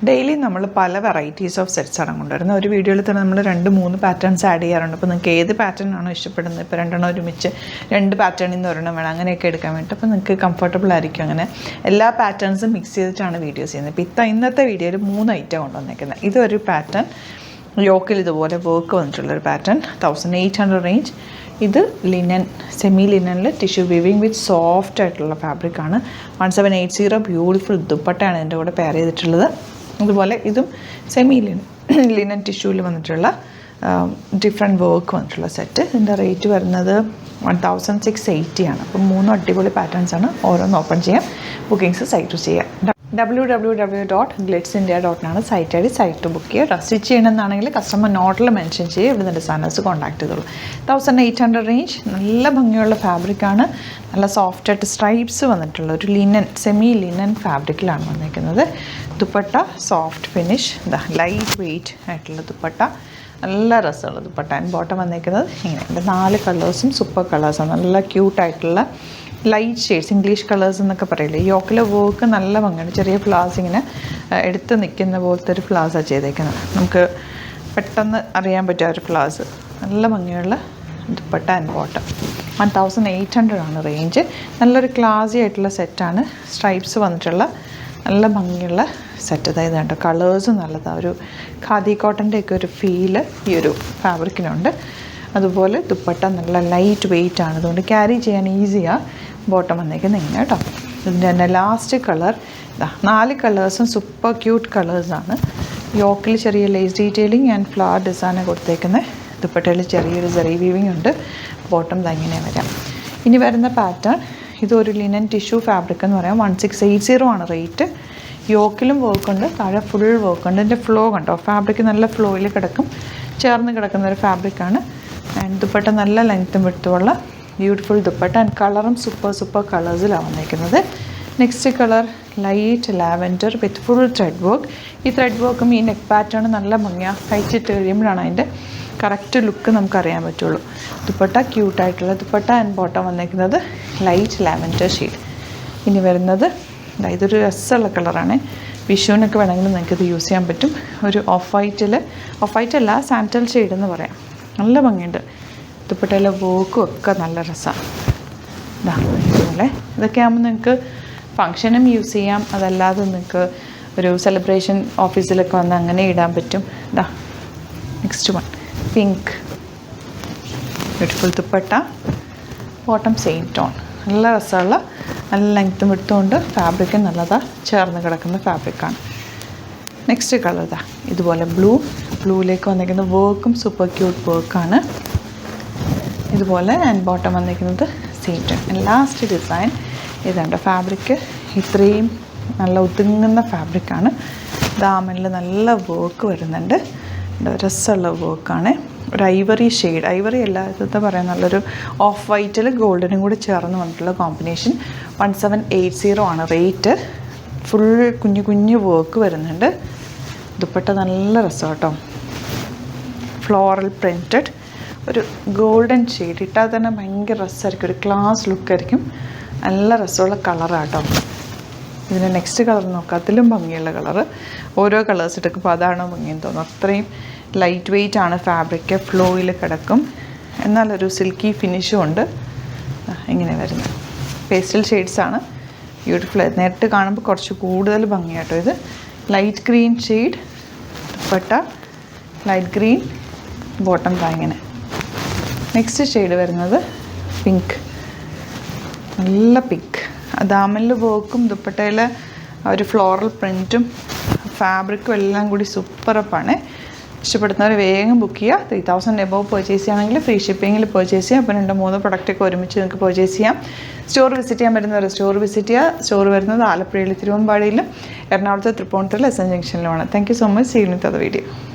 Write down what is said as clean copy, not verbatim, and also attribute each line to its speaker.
Speaker 1: Daily നമ്മൾ പല varieties of sets ആണ് കൊണ്ടുവരുന്നത്. ഒരു വീഡിയോയിൽ തന്നെ നമ്മൾ 2-3 പാറ്റേൺസ് ആഡ് ചെയ്യാറുണ്ട്. അപ്പോൾ നിങ്ങൾക്ക് ഏത് പാറ്റേൺ ആണോ ഇഷ്ടപ്പെടുന്നത്, ഇപ്പോൾ 2 ഒരുമിച്ച് 2 പാറ്റേണിൽ നിന്ന് ഒരെണ്ണം വേണം അങ്ങനെയൊക്കെ എടുക്കാൻ വേണ്ടിയിട്ട് അപ്പോൾ നിങ്ങൾക്ക് കംഫർട്ടബിൾ ആയിരിക്കും. അങ്ങനെ എല്ലാ പാറ്റേൺസും മിക്സ് ചെയ്തിട്ടാണ് വീഡിയോസ് ചെയ്യുന്നത്. ഇപ്പോൾ ഇന്നത്തെ വീഡിയോയിൽ 3 ഐറ്റം കൊണ്ടുവന്നേക്കുന്നത്. ഇതൊരു പാറ്റേൺ, യോക്കിൽ ഇതുപോലെ വർക്ക് വന്നിട്ടുള്ളൊരു പാറ്റേൺ, 1800 റേഞ്ച്. ഇത് ലിനൻ, സെമി ലിനനിൽ ടിഷ്യൂ വീവിങ് വിത്ത് സോഫ്റ്റ് ആയിട്ടുള്ള ഫാബ്രിക്കാണ്. 1780 ബ്യൂട്ടിഫുൾ ദുപ്പട്ടയാണ് ഇതിൻ്റെ കൂടെ പെയർ ചെയ്തിട്ടുള്ളത്. അതുപോലെ ഇതും സെമി ലിനൻ ടിഷ്യൂവിൽ വന്നിട്ടുള്ള ഡിഫറെൻറ്റ് വർക്ക് വന്നിട്ടുള്ള സെറ്റ്. ഇതിൻ്റെ റേറ്റ് വരുന്നത് 1680 ആണ്. അപ്പം 3 അടിപൊളി പാറ്റേൺസാണ്. ഓരോന്ന് ഓപ്പൺ ചെയ്യാം. ബുക്കിംഗ്സ് സൈറ്റ് ചെയ്യാം. www.glitzindia.in ആണ് site I D. Site book ചെയ്യുക. സ്റ്റിച്ച് ചെയ്യണമെന്നാണെങ്കിൽ കസ്റ്റമർ നോട്ടിൽ മെൻഷൻ ചെയ്യുക. ഇവിടുന്ന് ഡിസൈനേഴ്സ് കോൺടാക്ട് ചെയ്തോളൂ. 1800 റേഞ്ച്. നല്ല ഭംഗിയുള്ള ഫാബ്രിക്കാണ്. നല്ല സോഫ്റ്റായിട്ട് സ്ട്രൈപ്സ് വന്നിട്ടുള്ള ഒരു ലിനൻ, സെമി ലിനൻ ഫാബ്രിക്കിലാണ് വന്നിരിക്കുന്നത്. Dupatta soft finish, light weight ആയിട്ടുള്ള ദുപ്പട്ട, നല്ല രസമുള്ള ദുപ്പട്ട. ആൻഡ് ബോട്ടം വന്നിരിക്കുന്നത് ഇങ്ങനെ 4 കളേഴ്സും സൂപ്പർ കളേഴ്സാണ്. നല്ല ക്യൂട്ടായിട്ടുള്ള ലൈറ്റ് ഷെയ്ഡ്സ്, ഇംഗ്ലീഷ് കളേഴ്സ് എന്നൊക്കെ പറയില്ലേ. യോക്കിലെ വർക്ക് നല്ല ഭംഗിയാണ്. ചെറിയ ഫ്ലവേഴ്സ് ഇങ്ങനെ എടുത്ത് നിൽക്കുന്ന പോലത്തെ ഒരു ഫ്ലവേഴ്സാണ് ചെയ്തേക്കുന്നത്. നമുക്ക് പെട്ടെന്ന് അറിയാൻ പറ്റുക ഒരു ഫ്ലവേഴ്സ്. നല്ല ഭംഗിയുള്ള ദുപ്പട്ട ആൻഡ് ബോട്ടം. 1800 ആണ് റേഞ്ച്. നല്ലൊരു ക്ലാസി ആയിട്ടുള്ള സെറ്റാണ്. സ്ട്രൈപ്സ് വന്നിട്ടുള്ള നല്ല ഭംഗിയുള്ള സെറ്റ്. അതായത് കണ്ടോ, കളേഴ്സ് നല്ലതാണ്. ഒരു ഖാദി കോട്ടൻ്റെയൊക്കെ ഒരു ഫീല് ഈ ഒരു ഫാബ്രിക്കിനുണ്ട്. അതുപോലെ ദുപ്പട്ട നല്ല ലൈറ്റ് വെയ്റ്റ് ആണ്, അതുകൊണ്ട് ക്യാരി ചെയ്യാൻ ഈസിയാണ്. ബോട്ടം വന്നേക്കുന്നത് ഇങ്ങനെ കേട്ടോ. ഇതിൻ്റെ തന്നെ ലാസ്റ്റ് കളർ 4 കളേഴ്സും സൂപ്പർ ക്യൂട്ട് കളേഴ്സാണ്. യോക്കിൽ ചെറിയ lace detailing and flower design കൊടുത്തേക്കുന്നത്. ദുപ്പട്ടയിൽ ചെറിയൊരു സെറി വീവിങ് ഉണ്ട്. ബോട്ടം ഇങ്ങനെ വരാം. ഇനി വരുന്ന പാറ്റേൺ, ഇതൊരു ലിനൻ ടിഷ്യൂ ഫാബ്രിക് എന്ന് പറയാം. 1680 ആണ് റേറ്റ്. യോക്കിലും വർക്കുണ്ട്, താഴെ ഫുൾ വർക്കുണ്ട്. ഇതിൻ്റെ ഫ്ലോ കണ്ടോ, ഫാബ്രിക് നല്ല ഫ്ലോയിൽ കിടക്കും, ചേർന്ന് കിടക്കുന്ന ഒരു ഫാബ്രിക്കാണ്. ആൻഡ് ദുപ്പട്ട നല്ല ലെങ്ത്തും വിട്ടുമുള്ള ബ്യൂട്ടിഫുൾ ദുപ്പട്ട. ആൻഡ് കളറും സൂപ്പർ കളേഴ്സിലാണ് വന്നിരിക്കുന്നത്. Next colour light lavender with full thread work. ഈ ത്രെഡ് വർക്കും ഈ നെക്ക് പാറ്റേൺ നല്ല ഭംഗിയാണ്. കഴിച്ചിട്ട് കഴിയുമ്പോഴാണ് അതിൻ്റെ കറക്റ്റ് ലുക്ക് നമുക്കറിയാൻ പറ്റുള്ളൂ. ദുപ്പട്ട ക്യൂട്ടായിട്ടുള്ള ദുപ്പട്ട. ആൻഡ് ബോട്ടം വന്നിരിക്കുന്നത് ലൈറ്റ് ലാവൻഡർ ഷെയ്ഡ്. ഇനി വരുന്നത് ഇതൊരു രസമുള്ള കളറാണ്. വിഷുവിനൊക്കെ വേണമെങ്കിൽ നിങ്ങൾക്കിത് യൂസ് ചെയ്യാൻ പറ്റും. ഒരു ഓഫ് വൈറ്റ് അല്ല, സാൻറ്റൽ ഷെയ്ഡ് എന്ന് പറയാം. നല്ല ഭംഗിയുണ്ട്. ദുപ്പട്ടയിലെ വർക്കും ഒക്കെ നല്ല രസമാണ്. ഇതുപോലെ ഇതൊക്കെ ആകുമ്പോൾ നിങ്ങൾക്ക് ഫങ്ഷനും യൂസ് ചെയ്യാം. അതല്ലാതെ നിങ്ങൾക്ക് ഒരു സെലിബ്രേഷൻ ഓഫീസിലൊക്കെ വന്ന് അങ്ങനെ ഇടാൻ പറ്റും. Next one pink, beautiful dupatta. Bottom same tone. നല്ല രസമുള്ള, നല്ല ലെങ്ത്തും എടുത്തുകൊണ്ട് ഫാബ്രിക്കും നല്ലതാണ്, ചേർന്ന് കിടക്കുന്ന ഫാബ്രിക്കാണ്. നെക്സ്റ്റ് കളർ ഇതുപോലെ ബ്ലൂയിലേക്ക് വന്നിരിക്കുന്ന വർക്കും സൂപ്പർ ക്യൂട്ട് വർക്കാണ്. ഇതുപോലെ ആൻഡ് ബോട്ടം വന്നിരിക്കുന്നത് സെയിം ടോൺ. ലാസ്റ്റ് ഡിസൈൻ ഇതുണ്ട്. ഫാബ്രിക്ക് ഇത്രയും നല്ല ഒതുങ്ങുന്ന ഫാബ്രിക്കാണ്. ദാമനിൽ നല്ല വർക്ക് വരുന്നുണ്ട്. രസമുള്ള വർക്കാണ്. ഒരു ഐവറി ഷെയ്ഡ്, ഐവറി അല്ലാതെ പറയാൻ നല്ലൊരു ഓഫ് വൈറ്റിൽ ഗോൾഡനും കൂടി ചേർന്ന് വന്നിട്ടുള്ള കോമ്പിനേഷൻ. 1780 ആണ് റേറ്റ്. ഫുൾ കുഞ്ഞു വർക്ക് വരുന്നുണ്ട്. ദുപ്പട്ട നല്ല രസം കേട്ടോ. ഫ്ലോറൽ പ്രിൻറ്റഡ്, ഒരു ഗോൾഡൻ ഷെയ്ഡ്. ഇട്ടാൽ തന്നെ ഭയങ്കര രസമായിരിക്കും, ഒരു ക്ലാസ് ലുക്കായിരിക്കും. നല്ല രസമുള്ള കളറാട്ടോ. ഇതിൻ്റെ നെക്സ്റ്റ് കളർ നോക്കാം. അതിലും ഭംഗിയുള്ള കളറ്. ഓരോ കളേഴ്സ് എടുക്കുമ്പോൾ അതാണോ ഭംഗിയെന്ന് തോന്നും. അത്രയും ലൈറ്റ് വെയ്റ്റ് ആണ് ഫാബ്രിക്ക്. ഫ്ലോയിൽ കിടക്കും, എന്നാലൊരു സിൽക്കി ഫിനിഷും ഉണ്ട്. ഇങ്ങനെ വരുന്നത് പേസ്റ്റൽ ഷെയ്ഡ്സാണ്. ബ്യൂട്ടിഫുൾ. നേരിട്ട് കാണുമ്പോൾ കുറച്ച് കൂടുതൽ ഭംഗിയാട്ടോ. ഇത് light green shade dupatta, light green bottom ഇങ്ങനെ. നെക്സ്റ്റ് ഷെയ്ഡ് വരുന്നത് പിങ്ക്, നല്ല പിങ്ക്. ദാമനിൽ വർക്കും ദുപ്പട്ടയിൽ ഒരു ഫ്ലോറൽ പ്രിൻറ്റും ഫാബ്രിക്കും എല്ലാം കൂടി സൂപ്പറപ്പാണ്. ഇഷ്ടപ്പെടുന്നവർ വേഗം ബുക്ക് ചെയ്യുക. 3000 എബോവ് പർച്ചേസ് ചെയ്യുകയാണെങ്കിൽ ഫ്രീ ഷിപ്പിങ്ങിൽ പർച്ചേസ് ചെയ്യാം. അപ്പോൾ 2-3 പ്രൊഡക്റ്റൊക്കെ ഒരുമിച്ച് നിങ്ങൾക്ക് പർച്ചേസ് ചെയ്യാം. സ്റ്റോർ വിസിറ്റ് ചെയ്യാൻ വരുന്നവർ സ്റ്റോർ വിസിറ്റ് ചെയ്യുക. സ്റ്റോർ വരുന്നത് ആലപ്പുഴയിൽ തിരുവമ്പാടിയിലും എറണാകുളത്ത് തൃപ്പൂണിത്തുറ എസ് എൻ ജംഗ്ഷനിലുമാണ്. Thank you so much. See you with the video.